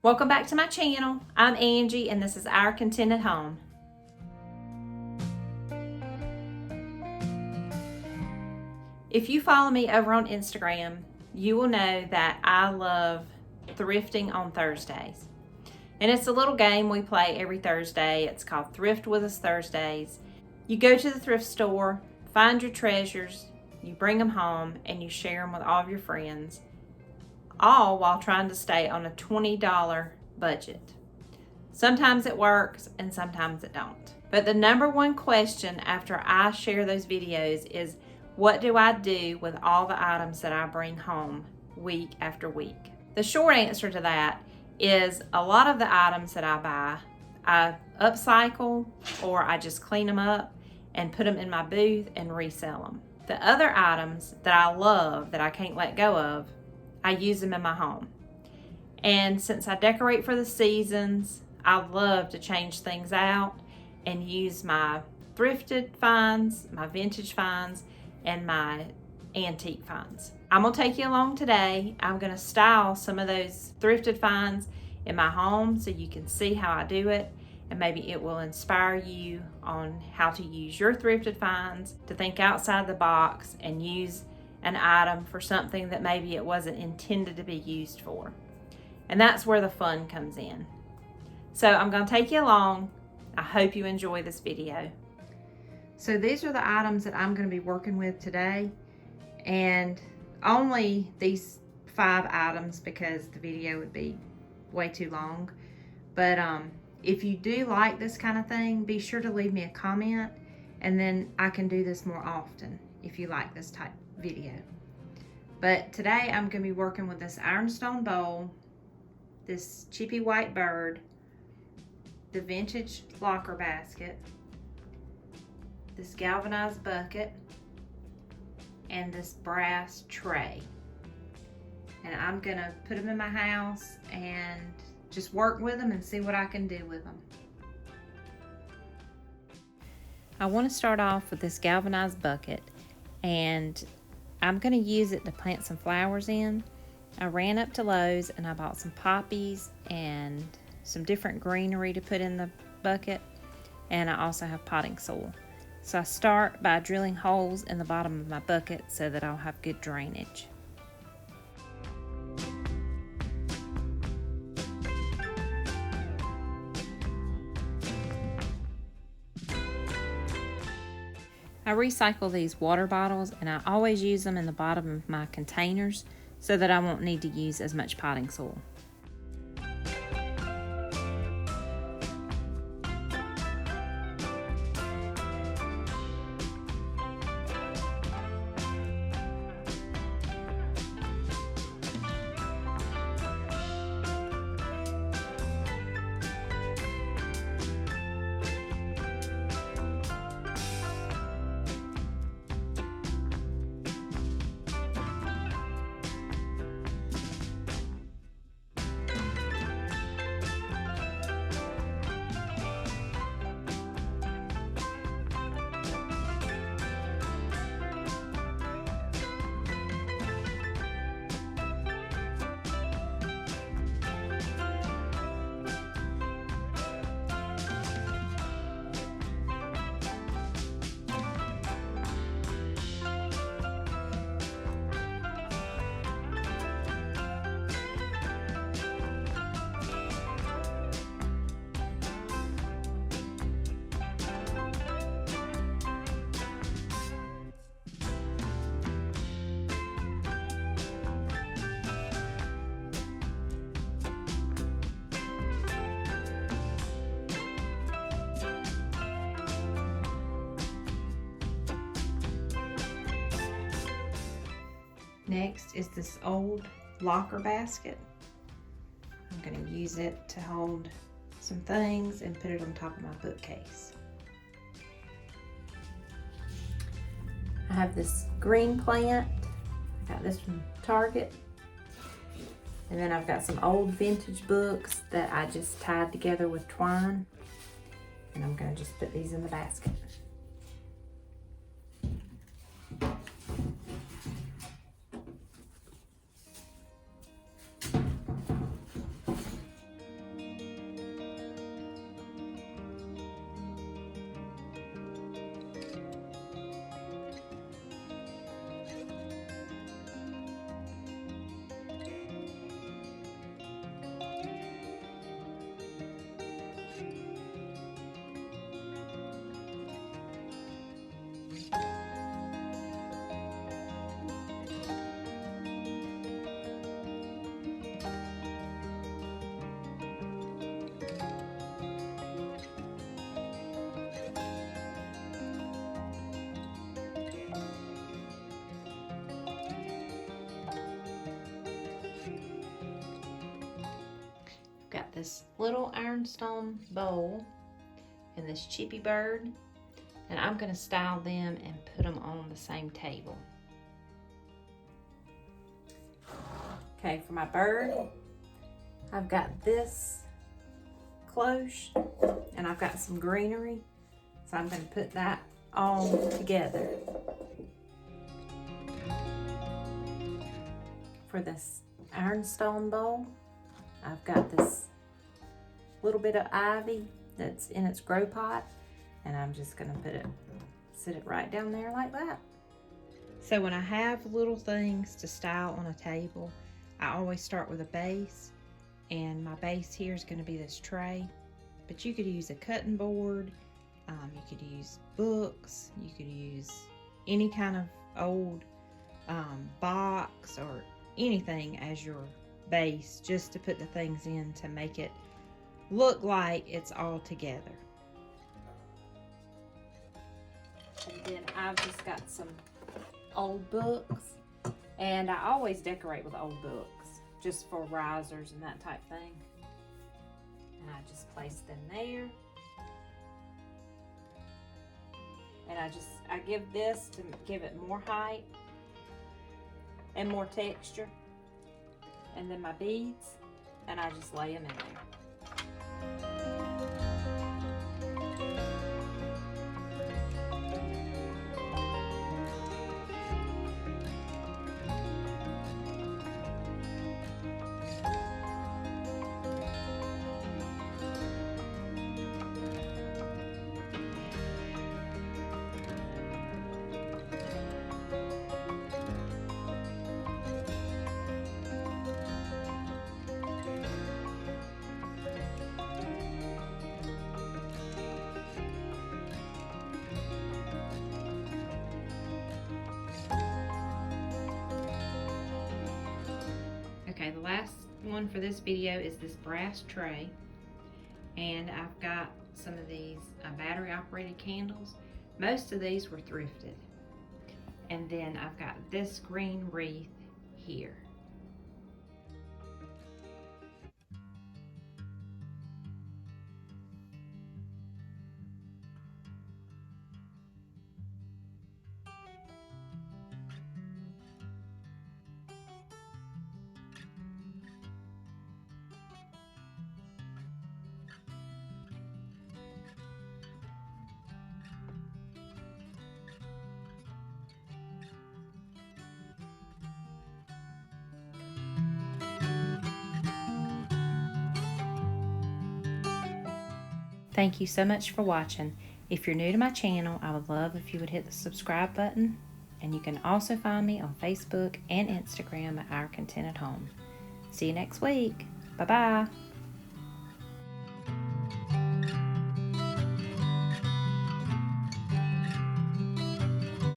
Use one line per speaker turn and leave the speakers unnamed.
Welcome back to my channel. I'm Angie and this is Our Contented Home. If you follow me over on Instagram, you will know that I love thrifting on Thursdays. And it's a little game we play every Thursday. It's called Thrift with Us Thursdays. You go to the thrift store, find your treasures, you bring them home, and you share them with all of your friends, all while trying to stay on a $20 budget. Sometimes it works and sometimes it don't. But the number one question after I share those videos is, what do I do with all the items that I bring home week after week? The short answer to that is a lot of the items that I buy, I upcycle or I just clean them up and put them in my booth and resell them. The other items that I love that I can't let go of, I use them in my home. And since I decorate for the seasons, I love to change things out and use my thrifted finds, my vintage finds, and my antique finds. I'm gonna take you along today. I'm gonna style some of those thrifted finds in my home so you can see how I do it, and maybe it will inspire you on how to use your thrifted finds, to think outside the box and use an item for something that maybe it wasn't intended to be used for. And that's where the fun comes in. So I'm going to take you along. I hope you enjoy this video. So these are the items that I'm going to be working with today, and only these 5 items because the video would be way too long. But if you do like this kind of thing, be sure to leave me a comment, and then I can do this more often if you like this type video. But today I'm going to be working with this ironstone bowl, this chippy white bird, the vintage locker basket, this galvanized bucket, and this brass tray. And I'm going to put them in my house and just work with them and see what I can do with them. I want to start off with this galvanized bucket, and I'm going to use it to plant some flowers in. I ran up to Lowe's and I bought some poppies and some different greenery to put in the bucket, and I also have potting soil. So I start by drilling holes in the bottom of my bucket so that I'll have good drainage. I recycle these water bottles, and I always use them in the bottom of my containers so that I won't need to use as much potting soil. Next is this old locker basket. I'm going to use it to hold some things and put it on top of my bookcase. I have this green plant. I got this from Target. And then I've got some old vintage books that I just tied together with twine. And I'm going to just put these in the basket. got this little ironstone bowl and this chippy bird, and I'm going to style them and put them on the same table. Okay, for my bird, I've got this cloche and I've got some greenery, so I'm going to put that all together. For this ironstone bowl, I've got this little bit of ivy that's in its grow pot, and I'm just going to sit it right down there like that. So when I have little things to style on a table, I always start with a base, and my base here is going to be this tray, but you could use a cutting board, you could use books, you could use any kind of old box or anything as your base, just to put the things in to make it look like it's all together. And then I've just got some old books, and I always decorate with old books just for risers and that type thing. And I just place them there. And I give this to give it more height and more texture. And then my beads, and I just lay them in there. Okay, the last one for this video is this brass tray, and I've got some of these battery operated candles. Most of these were thrifted. And then I've got this green wreath here. Thank you so much for watching. If you're new to my channel, I would love if you would hit the subscribe button, and you can also find me on Facebook and Instagram at Our Contented Home. See you next week. Bye-bye.